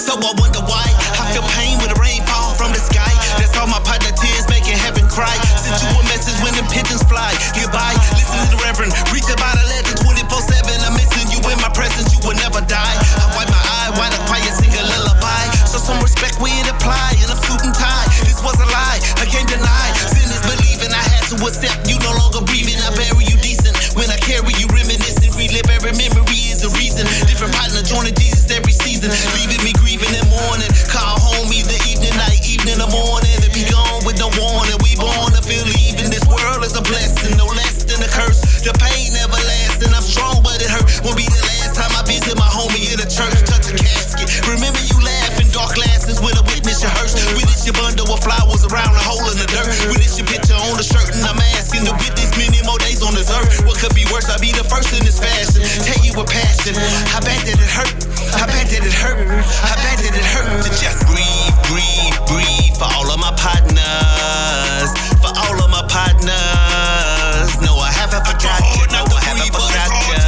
So I wonder why I feel pain when the rain fall from the sky. That's all my partner tears making heaven cry. Sent you a message when the pigeons fly. Goodbye, listen to the reverend, reach about a legend 24/7. I'm missing you in my presence, you will never die. I wipe my eye while the quiet sing a lullaby. So some respect we apply in a suit and tie. This was a lie, I can't deny. Sin is believing, I had to accept you no longer breathing. I bury you decent when I carry you reminiscent. Relive every memory is a reason. Different partner joining Jesus every season. Leaving me grieving in morning. Call home either evening, night, evening, or morning. And be gone with no warning. We born to feel leaving. This world is a blessing, no less than a curse. The pain never lasts, and I'm strong, but it hurt. Won't be the last time I visit my homie in the church. Touch a casket. Remember you laughing, dark glasses with a witness your hearse. Witness your bundle of flowers around a hole in the dirt. Witness your picture on the shirt, and I'm asking to witness many more days on this earth. What could be worse? I'll be the first in this fashion. Tell you with passion. How bad did it hurt? How bad did it hurt? How bad did it hurt to just breathe, breathe, breathe for all of my partners, for all of my partners. No, I haven't forgot you. No, I haven't forgot you.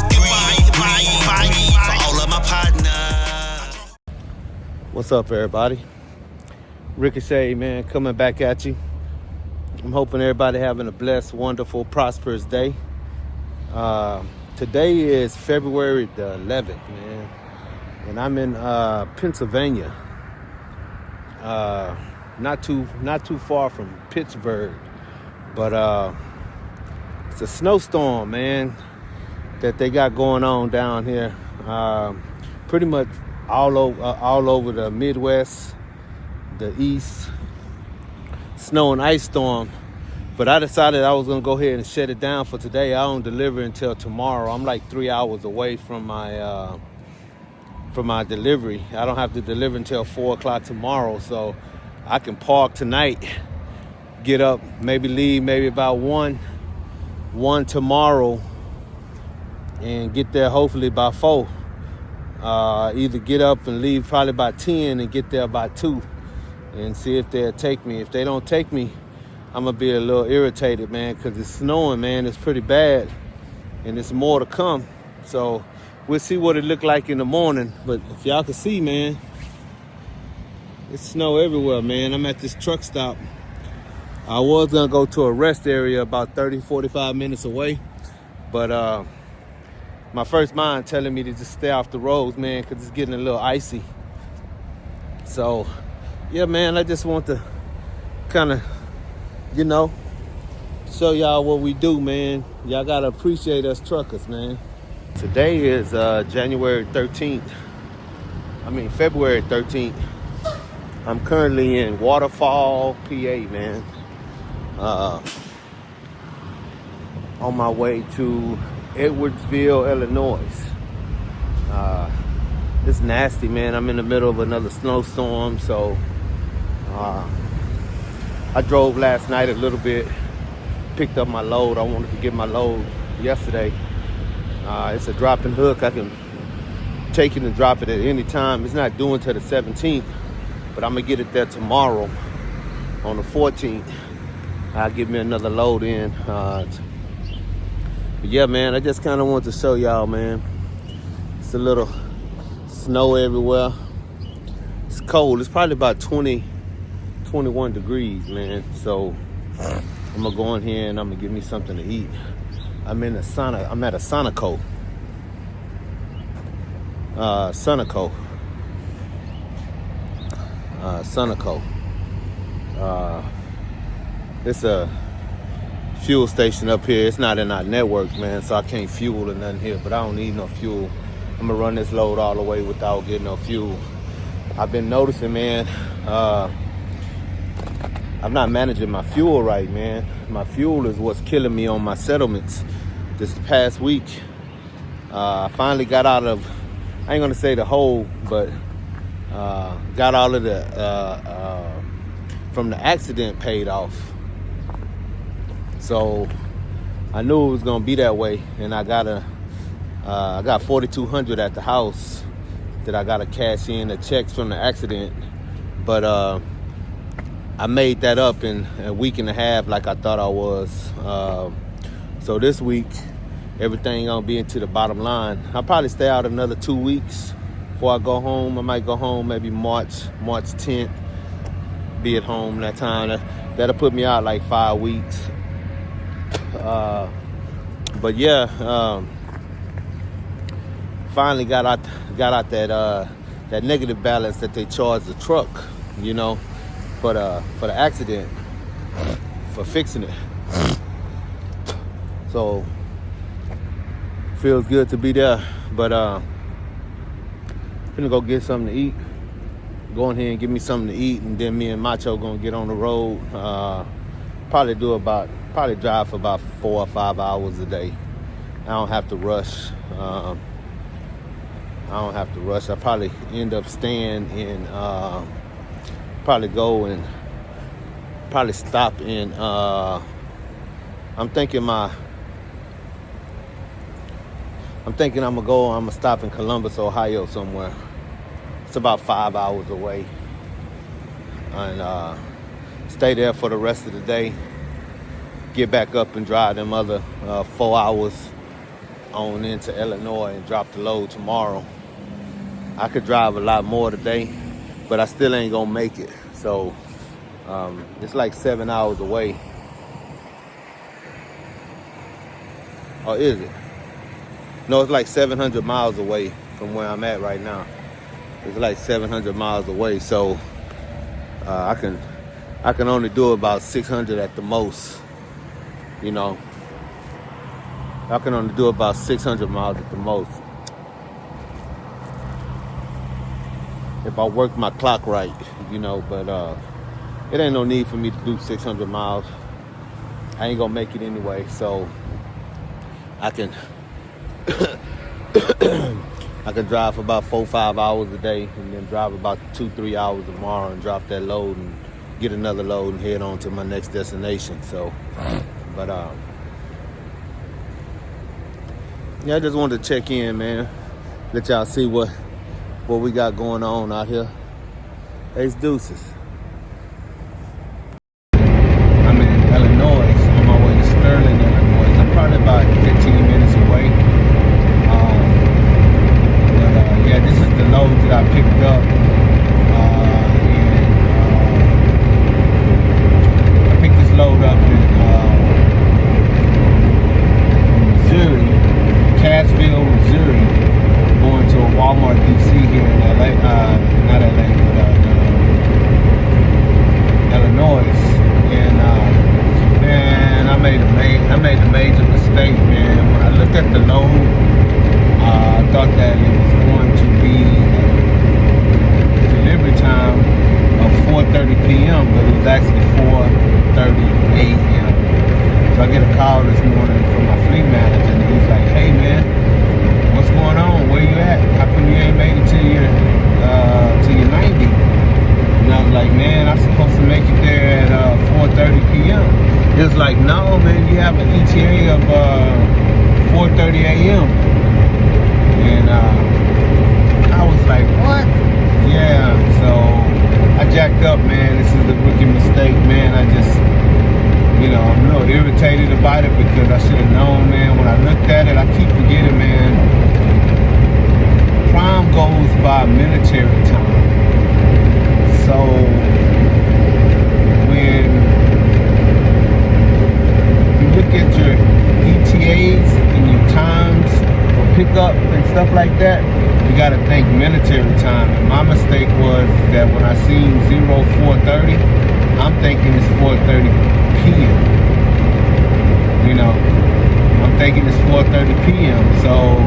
Breathe, breathe, breathe for all of my partners. What's up, everybody? Ricochet, man, coming back at you. I'm hoping everybody having a blessed, wonderful, prosperous day. Today is February the 11th, man, and I'm in Pennsylvania. Not too far from Pittsburgh, but it's a snowstorm, man, that they got going on down here. Pretty much all over the Midwest, the East. Snow and ice storm. But I decided I was gonna go ahead and shut it down for today. I don't deliver until tomorrow. I'm like 3 hours away from my delivery. I don't have to deliver until 4 o'clock tomorrow, so I can park tonight, get up, maybe leave maybe about one tomorrow, and get there hopefully by 4. Either get up and leave probably by 10 and get there by 2 and see if they'll take me. If they don't take me, I'm gonna be a little irritated, man, because it's snowing, man. It's pretty bad, and it's more to come. So we'll see what it look like in the morning. But if y'all can see, man, it's snow everywhere, man. I'm at this truck stop. I was gonna go to a rest area about 30-45 minutes away, but my first mind telling me to just stay off the roads, man, because it's getting a little icy. So yeah, man, I just want to kind of, show y'all what we do, man. Y'all gotta appreciate us truckers, man. Today is February 13th. I'm currently in Waterfall, PA, man. On my way to Edwardsville, Illinois. It's nasty, man. I'm in the middle of another snowstorm, so I drove last night a little bit, picked up my load. I wanted to get my load yesterday. It's a drop and hook. I can take it and drop it at any time. It's not due until the 17th, but I'm gonna get it there tomorrow on the 14th. I'll give me another load in. But yeah, man, I just kind of want to show y'all, man. It's a little snow everywhere. It's cold. It's probably about 21 degrees, man. So I'm gonna go in here and I'm gonna get me something to eat. I'm at a Sunoco. It's a fuel station up here. It's not in our network, man, so I can't fuel or nothing here, but I don't need no fuel. I'm gonna run this load all the way without getting no fuel. I've been noticing, man, I'm not managing my fuel right, man. My fuel is what's killing me on my settlements. This past week, I finally got out of, I ain't gonna say the hole, but got all of the, from the accident paid off. So I knew it was gonna be that way, and I got $4,200 at the house that I gotta cash in the checks from the accident. But I made that up in a week and a half like I thought I was. So this week, everything gonna be into the bottom line. I'll probably stay out another 2 weeks before I go home. I might go home maybe March 10th. Be at home that time. That'll put me out like 5 weeks. But yeah, finally got out that negative balance that they charged the truck, you know, for the accident, for fixing it. So feels good to be there. But finna go get something to eat. Go in here and get me something to eat, and then me and Macho gonna get on the road. Probably drive for about 4 or 5 hours a day. I don't have to rush. I probably end up staying in. Probably go and probably stop in. I'm thinking I'm gonna stop in Columbus, Ohio somewhere. It's about 5 hours away. And stay there for the rest of the day. Get back up and drive them other 4 hours on into Illinois and drop the load tomorrow. I could drive a lot more today, but I still ain't gonna make it. So it's like 7 hours away. Or is it? No, it's like 700 miles away from where I'm at right now. It's like 700 miles away, so I can only do about 600 at the most. You know, I can only do about 600 miles at the most. If I work my clock right, you know, but it ain't no need for me to do 600 miles. I ain't gonna make it anyway, so I can I can drive for about 4 or 5 hours a day, and then drive about 2-3 hours tomorrow and drop that load and get another load and head on to my next destination. So, but yeah, I just wanted to check in, man. Let y'all see what we got going on out here. It's deuces. I'm in Illinois, on my way to Sterling, Illinois. I'm probably about 15 minutes away. Yeah, this is the load that I picked up. I picked this load up in Missouri, Cassville, Missouri, going to a Walmart DC here in LA, not LA, but Illinois. And man, I made a major mistake, man. When I looked at the load, I thought that it was going to be delivery time of 4:30 p.m., but it was actually 4:30 a.m. So I get a call this morning from my fleet manager, and he's like, "Hey man, what's going on? Where you at? How come you ain't made it to your 90?" And I was like, "Man, I'm supposed to make it there at 4:30 p.m." He was like, "No man, you have an ETA of 4:30 a.m." And I was like, what? Yeah, so I jacked up, man. This is a rookie mistake, man. I just, I'm a little irritated about it because I should have known, man. When I looked at it, I keep forgetting, man. Prime goes by military time. So when you look at your ETAs and your times, pickup and stuff like that, you gotta think military time. And my mistake was that when I seen 04:30, I'm thinking it's 4:30 p.m. I'm thinking it's 4:30 p.m. So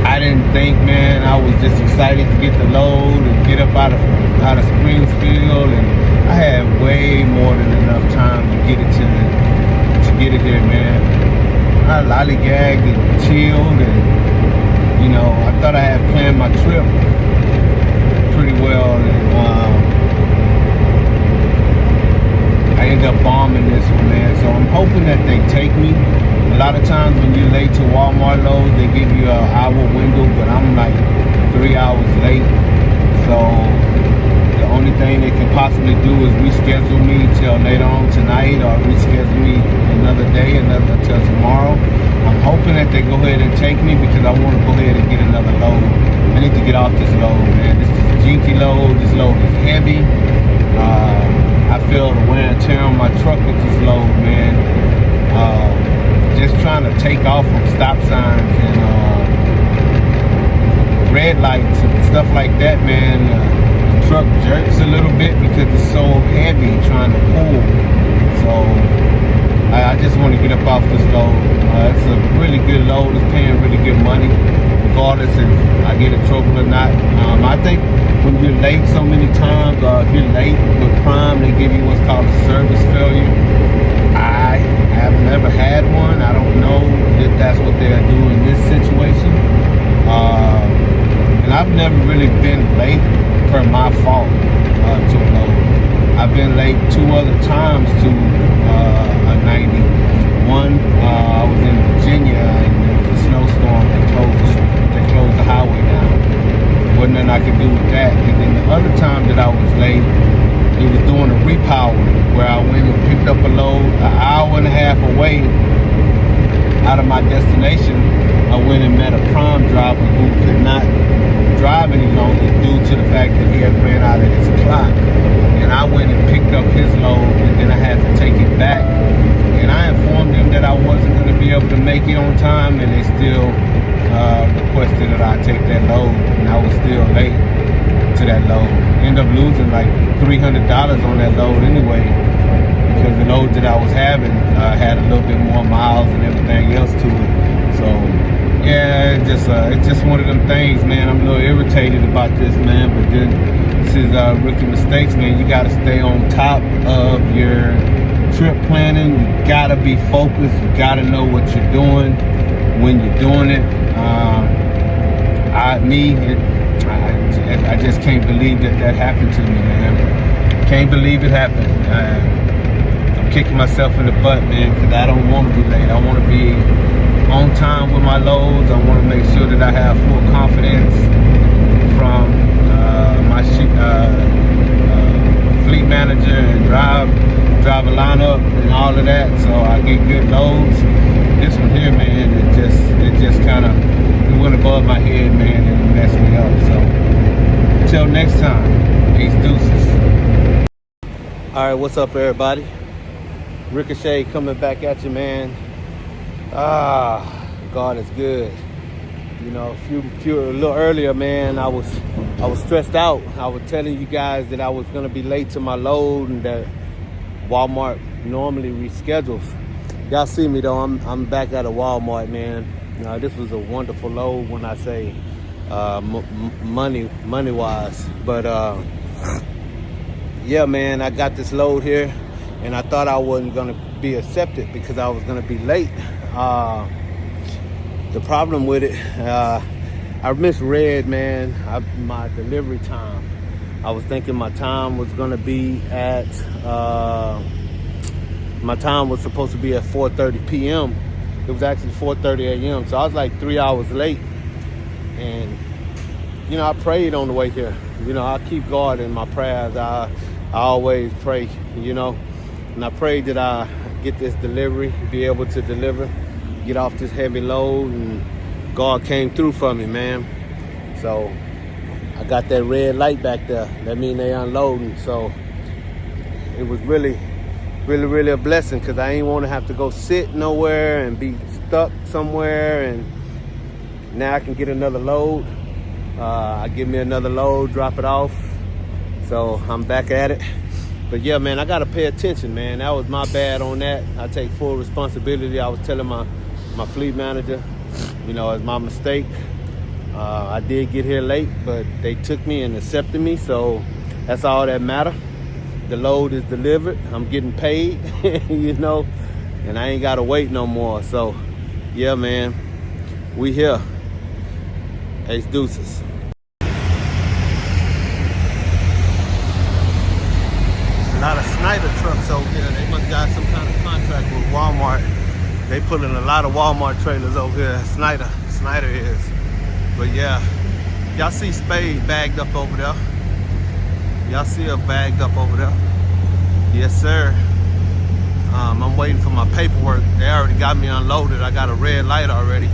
I didn't think, man. I was just excited to get the load and get up out of Springfield, and I had way more than enough time to get it here, man. I lollygagged and chilled, and I thought I had planned my trip pretty well, and I ended up bombing this one, man. So I'm hoping that they take me. A lot of times when you're late to Walmart load, they give you an hour window, but I'm like 3 hours late. So the only thing they can possibly do is reschedule me till later on tonight, or reschedule me another day, until tomorrow. I'm hoping that they go ahead and take me because I want to go ahead and get another load. I need to get off this load, man. This is a jinky load. This load is heavy. I feel the wear and tear on my truck with this load, man. Just trying to take off from stop signs and red lights and stuff like that, man. The truck jerks a little bit because it's so heavy trying to pull. So I just want to get up off this load. It's a really good load. It's paying really good money, regardless if I get in trouble or not. I think when you're late so many times, if you're late with Prime, they give you what's called a service failure. I have never had one. I don't know if that's what they're doing in this situation. And I've never really been late per my fault to a load. I've been late 2 other times to a 90. One, I was in Virginia and there was a snowstorm that closed the highway down. Wasn't nothing I could do with that. And then the other time that I was late, it was doing a repower where I went and picked up a load an hour and a half away out of my destination. I went and met a Prime driver who could not drive any longer due to the fact that he had ran out of his clock. And I went and picked up his load, and then I had to take it back. And I informed them that I wasn't going to be able to make it on time, and they still requested that I take that load, and I was still late to that load. Ended up losing like $300 on that load anyway, because the load that I was having had a little bit more miles and everything else to it. So yeah, it's just one of them things, man. I'm a little irritated about this, man, but then this is rookie mistakes, man. You got to stay on top of your trip planning. You got to be focused. You got to know what you're doing when you're doing it. I just can't believe that happened to me, man. Can't believe it happened. I'm kicking myself in the butt, man, because I don't want to be late. I want to be on time with my loads. I want to make sure that I have full confidence from my fleet manager and driver lineup and all of that, so I get good loads. This one here, man, it just kind of went above my head, man, and messed me up. So until next time, peace, deuces. All right, what's up, everybody? Ricochet coming back at you, man. God is good. You know, a little earlier, man, I was stressed out. I was telling you guys that I was gonna be late to my load and that Walmart normally reschedules. Y'all see me though, I'm back at a Walmart, man. This was a wonderful load when I say money wise. But yeah, man, I got this load here and I thought I wasn't gonna be accepted because I was gonna be late. The problem with it, I misread, man, my delivery time. I was thinking my time was gonna be at, my time was supposed to be at 4:30 p.m. It was actually 4:30 a.m. So I was like 3 hours late. And, you know, I prayed on the way here. You know, I keep God in my prayers. I always pray, you know. And I prayed that I get this delivery, be able to deliver, get off this heavy load, and God came through for me, man. So I got that red light back there. That means they unloading. So it was really a blessing because I ain't want to have to go sit nowhere and be stuck somewhere. And now I can get another load. I give me another load, drop it off. So I'm back at it. But yeah, man, I got to pay attention, man. That was my bad on that. I take full responsibility. I was telling my fleet manager, you know, it's my mistake. I did get here late, but they took me and accepted me, so that's all that matter. The load is delivered. I'm getting paid, you know, and I ain't got to wait no more. So, yeah, man, we here. Ace deuces. A lot of Snyder trucks over here. They must got some kind of contract with Walmart. They pulling a lot of Walmart trailers over here. Snyder is. But yeah, y'all see Spade bagged up over there. Y'all see her bagged up over there. Yes, sir. I'm waiting for my paperwork. They already got me unloaded. I got a red light already.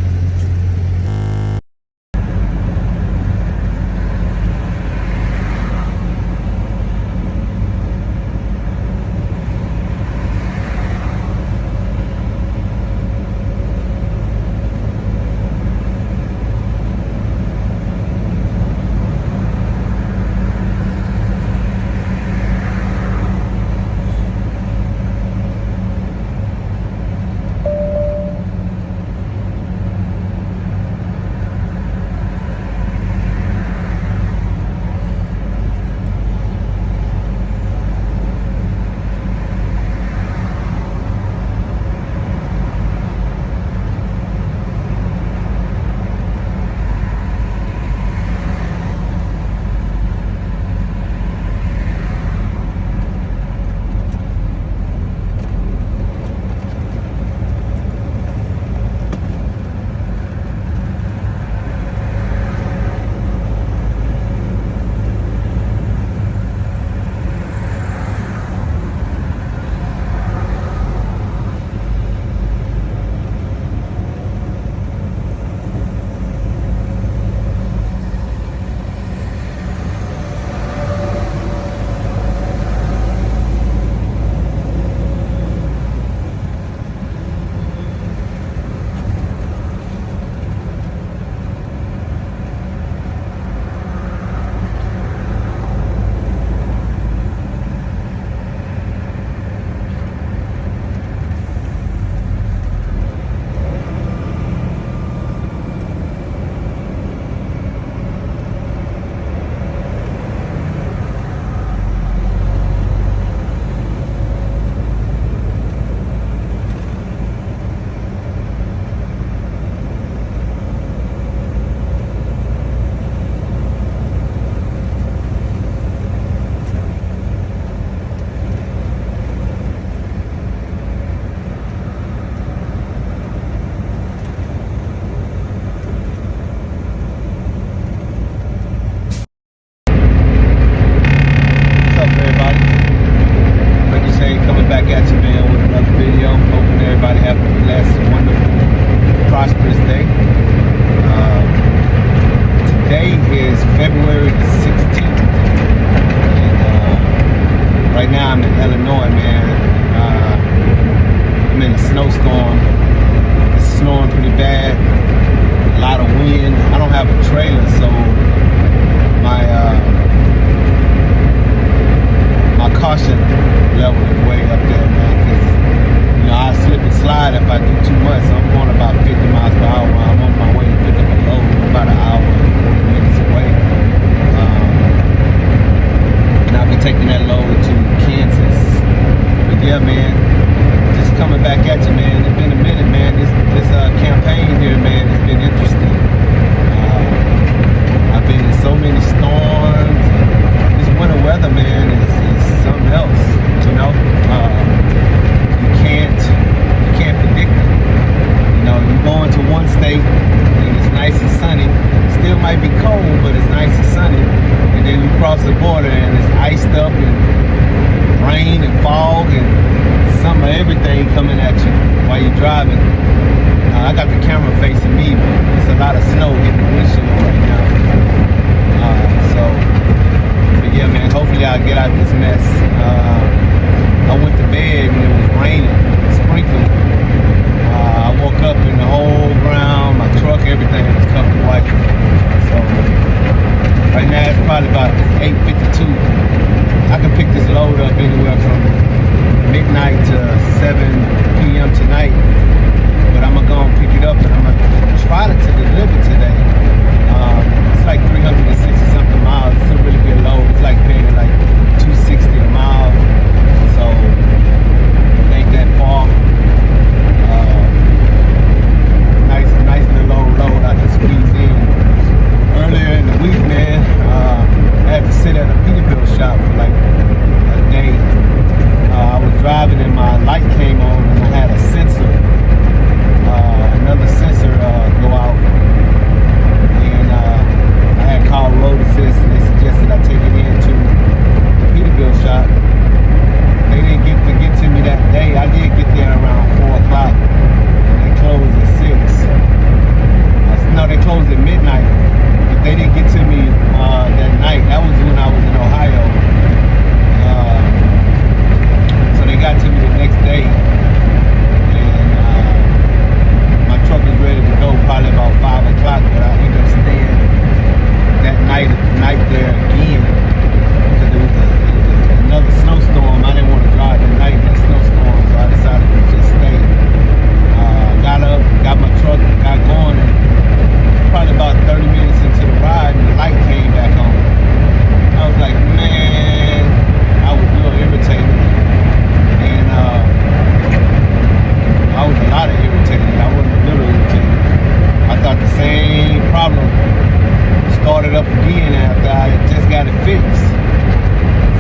in after I just got it fixed.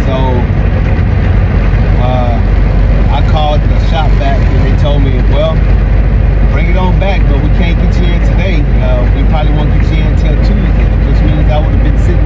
So I called the shop back and they told me, well, bring it on back, but we can't get you in today. We probably won't get you in until Tuesday, which means I would have been sitting